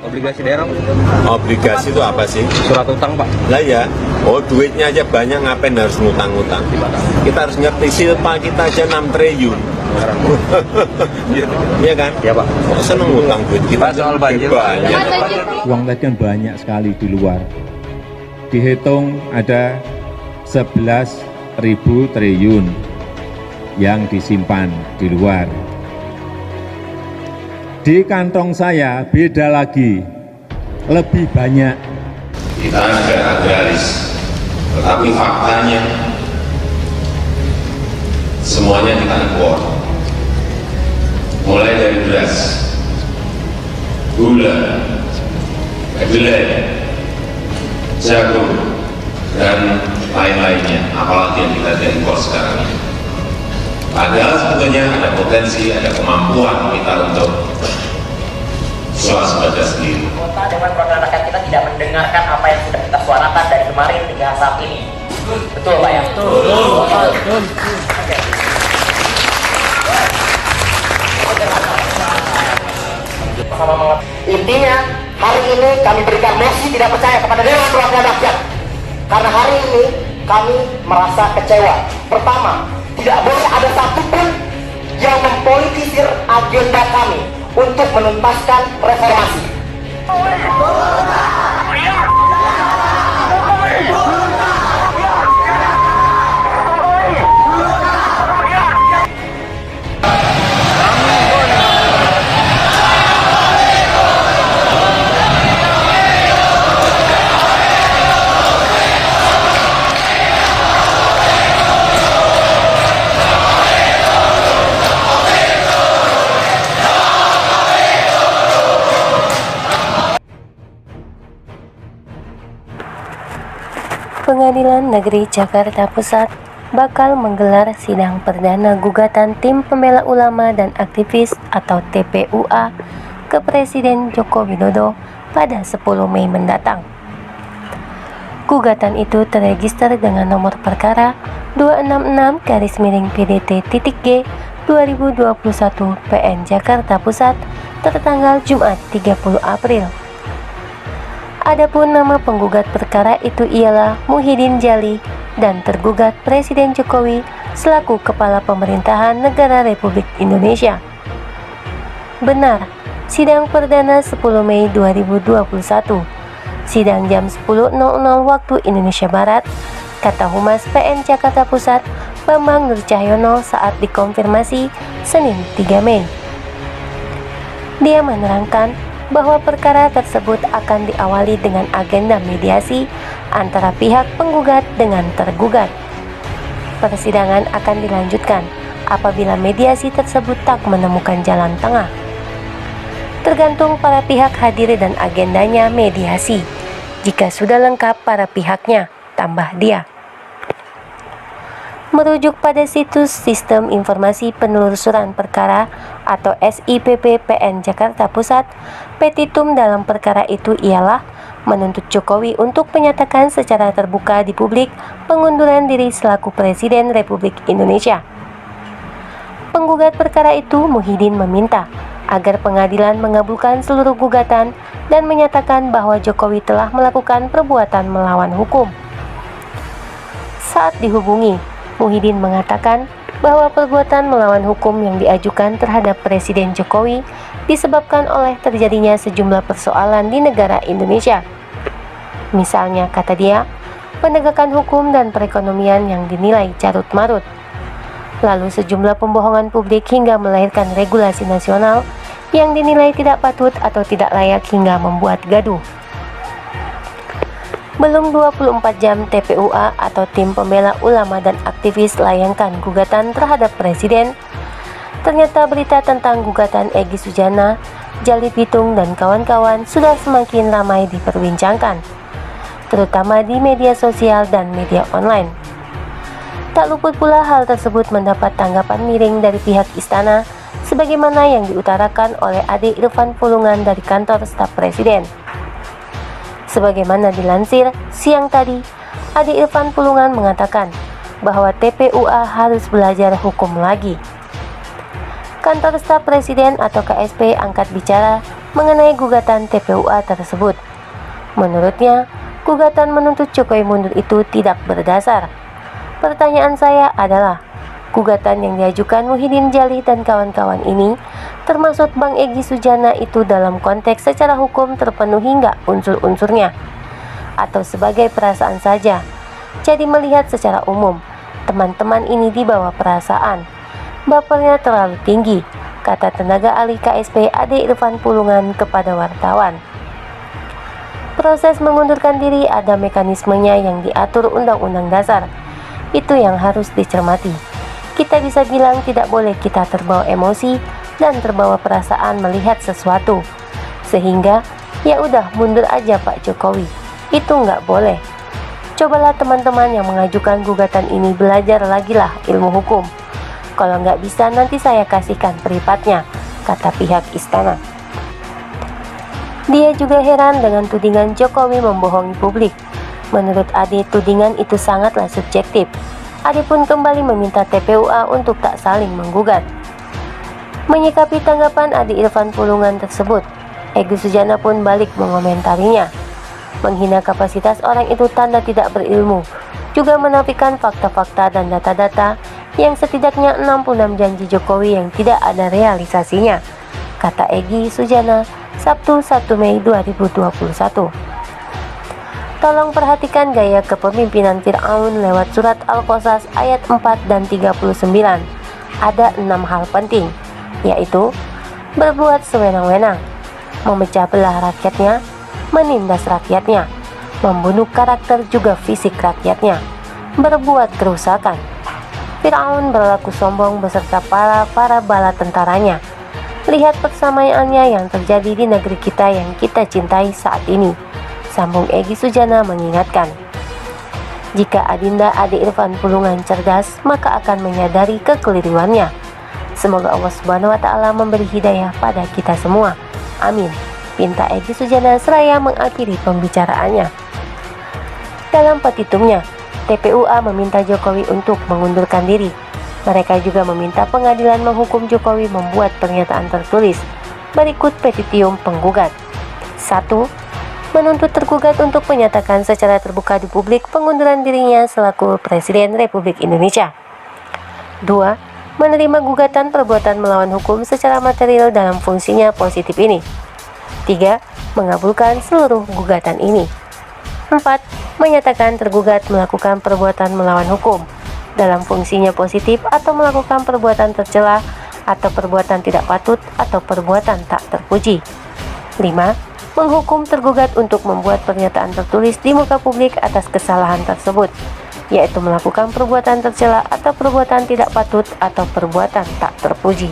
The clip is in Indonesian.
Obligasi daerah. Obligasi itu apa sih? Surat utang, Pak. Lah ya, oh duitnya aja banyak, ngapain harus ngutang-ngutang? Kita harus ngerti silpa kita aja 6 triliun. Iya kan? Ya, Pak. Kok seneng ngutang duit kita? Pak, soal banjir. Banyak. Uang tadi kan banyak sekali di luar. Dihitung ada 11.000 triliun yang disimpan di luar. Di kantong saya beda lagi, lebih banyak. Kita negara agraris, tetapi faktanya semuanya kita impor. Mulai dari beras, gula, kedelai, jagung, dan lain-lainnya, apalagi yang kita impor sekarang ini. Padahal sebetulnya ada potensi, ada kemampuan kita untuk swasembada sendiri. Kota Dewan Perwakilan Rakyat kita tidak mendengarkan apa yang sudah kita suarakan dari kemarin hingga saat ini. Betul, Pak ya? Betul. Intinya, hari ini kami berikan mosi tidak percaya kepada Dewan Perwakilan Rakyat. Karena hari ini kami merasa kecewa. Pertama, tidak boleh ada satupun yang mempolitisir agenda kami untuk menuntaskan reformasi. Pengadilan Negeri Jakarta Pusat bakal menggelar sidang perdana gugatan Tim Pembela Ulama dan Aktivis atau TPUA ke Presiden Joko Widodo pada 10 Mei mendatang. Gugatan itu terregister dengan nomor perkara 266-PDT-G 2021 PN Jakarta Pusat tertanggal Jumat 30 April. Adapun nama penggugat perkara itu ialah Muhyiddin Jali dan tergugat Presiden Jokowi selaku Kepala Pemerintahan Negara Republik Indonesia. Benar, sidang perdana 10 Mei 2021, sidang jam 10.00 waktu Indonesia Barat, kata Humas PN Jakarta Pusat Bambang Nur Cahyono saat dikonfirmasi Senin 3 Mei. Dia menerangkan bahwa perkara tersebut akan diawali dengan agenda mediasi antara pihak penggugat dengan tergugat. Persidangan akan dilanjutkan apabila mediasi tersebut tak menemukan jalan tengah. Tergantung para pihak hadir dan agendanya mediasi. Jika sudah lengkap para pihaknya, tambah dia. Merujuk pada situs Sistem Informasi Penelusuran Perkara atau SIPP PN Jakarta Pusat, petitum dalam perkara itu ialah menuntut Jokowi untuk menyatakan secara terbuka di publik pengunduran diri selaku Presiden Republik Indonesia. Penggugat perkara itu Muhyiddin meminta agar pengadilan mengabulkan seluruh gugatan dan menyatakan bahwa Jokowi telah melakukan perbuatan melawan hukum. Saat dihubungi, Muhyiddin mengatakan bahwa perbuatan melawan hukum yang diajukan terhadap Presiden Jokowi disebabkan oleh terjadinya sejumlah persoalan di negara Indonesia. Misalnya, kata dia, penegakan hukum dan perekonomian yang dinilai carut-marut. Lalu sejumlah pembohongan publik hingga melahirkan regulasi nasional yang dinilai tidak patut atau tidak layak hingga membuat gaduh. Belum 24 jam TPUA atau Tim Pembela Ulama dan Aktivis layangkan gugatan terhadap Presiden. Ternyata berita tentang gugatan Egy Sujana, Jali Pitung dan kawan-kawan sudah semakin ramai diperbincangkan, terutama di media sosial dan media online. Tak luput pula hal tersebut mendapat tanggapan miring dari pihak istana, sebagaimana yang diutarakan oleh Ade Irfan Pulungan dari kantor staf Presiden. Sebagaimana dilansir siang tadi, Ade Irfan Pulungan mengatakan bahwa TPUA harus belajar hukum lagi. Kantor staf Presiden atau KSP angkat bicara mengenai gugatan TPUA tersebut. Menurutnya, gugatan menuntut Jokowi mundur itu tidak berdasar. Pertanyaan saya adalah, gugatan yang diajukan Muhyiddin Jalih dan kawan-kawan ini, termasuk Bang Egy Sujana, itu dalam konteks secara hukum terpenuhi nggak unsur-unsurnya? Atau sebagai perasaan saja? Jadi melihat secara umum, teman-teman ini dibawa perasaan. Bapernya terlalu tinggi, kata tenaga ahli KSP Ade Irfan Pulungan kepada wartawan. Proses mengundurkan diri ada mekanismenya yang diatur Undang-Undang Dasar. Itu yang harus dicermati. Kita bisa bilang tidak boleh kita terbawa emosi dan terbawa perasaan melihat sesuatu. Sehingga, ya udah mundur aja Pak Jokowi. Itu nggak boleh. Cobalah teman-teman yang mengajukan gugatan ini belajar lagi lah ilmu hukum. Kalau nggak bisa nanti saya kasihkan peripatnya, kata pihak istana. Dia juga heran dengan tudingan Jokowi membohongi publik. Menurut Ade, tudingan itu sangatlah subjektif. Ade pun kembali meminta TPUA untuk tak saling menggugat. Menyikapi tanggapan Ade Irfan Pulungan tersebut, Egy Sujana pun balik mengomentarinya. Menghina kapasitas orang itu tanda tidak berilmu, juga menafikan fakta-fakta dan data-data yang setidaknya 66 janji Jokowi yang tidak ada realisasinya, kata Egy Sujana Sabtu 1 Mei 2021. Tolong perhatikan gaya kepemimpinan Fir'aun lewat surat Al-Qasas ayat 4 dan 39. Ada 6 hal penting, yaitu berbuat sewenang-wenang, memecah belah rakyatnya, menindas rakyatnya, membunuh karakter juga fisik rakyatnya, berbuat kerusakan. Fir'aun berlaku sombong beserta para bala tentaranya. Lihat persamaannya yang terjadi di negeri kita yang kita cintai saat ini, sambung Egy Sujana mengingatkan. Jika Adinda Ade Irfan Pulungan cerdas, maka akan menyadari kekeliruannya. Semoga Allah Subhanahu wa Ta'ala memberi hidayah pada kita semua. Amin, pinta Egy Sujana seraya mengakhiri pembicaraannya. Dalam petitumnya, TPUA meminta Jokowi untuk mengundurkan diri. Mereka juga meminta pengadilan menghukum Jokowi membuat pernyataan tertulis. Berikut petitium penggugat. 1. Menuntut tergugat untuk menyatakan secara terbuka di publik pengunduran dirinya selaku Presiden Republik Indonesia. 2. Menerima gugatan perbuatan melawan hukum secara material dalam fungsinya positif ini. 3. Mengabulkan seluruh gugatan ini. 4. Menyatakan tergugat melakukan perbuatan melawan hukum dalam fungsinya positif atau melakukan perbuatan tercela atau perbuatan tidak patut atau perbuatan tak terpuji. 5. Menghukum tergugat untuk membuat pernyataan tertulis di muka publik atas kesalahan tersebut, yaitu melakukan perbuatan tercela atau perbuatan tidak patut atau perbuatan tak terpuji.